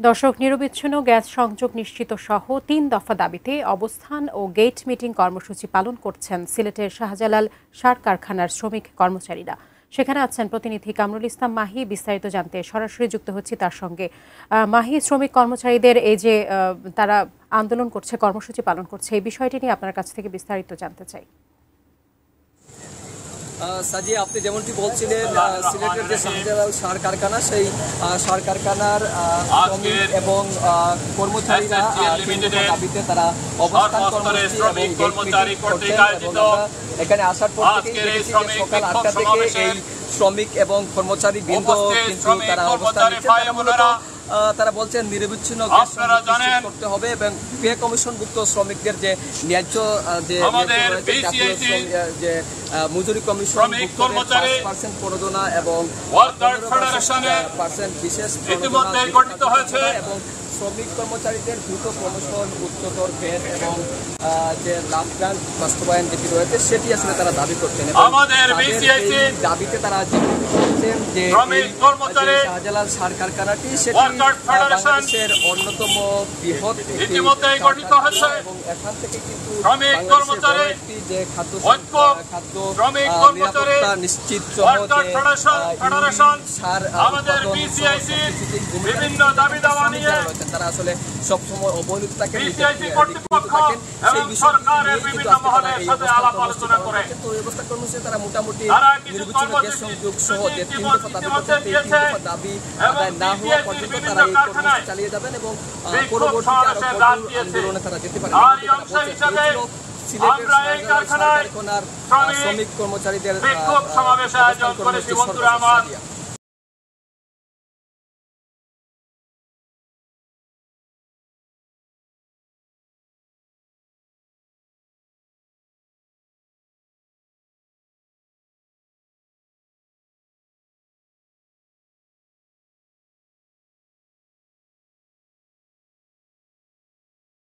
দর্শক, নিরবিচ্ছিন্ন গ্যাস সংযোগ নিশ্চিত সহ ৩ দফা দাবিতে অবস্থান ও গেট মিটিং কর্মসূচি পালন করছেন সিলেটের শাহজালাল সার কারখানার শ্রমিক কর্মচারীরা। সেখানে আছেন প্রতিনিধি কামরুল ইসলাম মাহি। বিস্তারিত জানতে সরাসরি যুক্ত হচ্ছি তার সঙ্গে। মাহি, শ্রমিক কর্মচারীদের এই যে তারা আন্দোলন করছে, কর্মসূচি পালন করছে, এই বিষয়টি নিয়ে আপনার কাছ থেকে বিস্তারিত জানতে চাই। সাজিয়া, আপনি যেমনটি বলছিলেন, সিলেটের যে শাহজালাল সার কারখানা, সেই সার কারখানার শ্রমিক এবং কর্মচারীরা দাবিতে তারা অবস্থান কর্মসূচি এবং গেট মিটিং করছেন। এবং এখানে আসার পর থেকেই দেখেছি যে সকাল 8টা থেকে এই শ্রমিক এবং কর্মচারী বৃন্দ কিন্তু তারা অবস্থান নিচ্ছেন। তারা বলছেন নিরবিচ্ছিন্ন গ্যাস করতে হবে এবং পে কমিশনভুক্ত শ্রমিকদের যে ন্যায্য যে মজুরি কমিশন 5% প্রণোদনা এবং 15% বিশেষ এবং শ্রমিক কর্মচারীদের দ্রুত প্রমোশন, উচ্চতর বেতন এবং যে লাভ গ্রান্ট বাস্তবায়ন যেটি রয়েছে সেটি আসলে তারা দাবি করছেন। দাবিতে তারা বলছেন যে শাহজালাল সার কারখানাটি সেটি বাংলাদেশের অন্যতম বৃহৎ এবং এখান থেকে কিন্তু একটি যে খাদ্য নিরাপত্তা নিশ্চিত সহ তারা আসলে সবসময় অবহেলিত থাকেন, সেই বিষয়টি কর্মসূচি তারা মোটামুটি নিরবিচ্ছিন্ন গ্যাস সংযোগ সহ যে 3 দফা দাবি করছেন, এই 3 দফা দাবি আদায় না হওয়া পর্যন্ত তারা এই কর্মসূচি চালিয়ে যাবেন এবং পরবর্তীতে আরো কঠোর আন্দোলনে তারা যেতে পারেন। সিলেটের কারখানার শ্রমিক কর্মচারীদের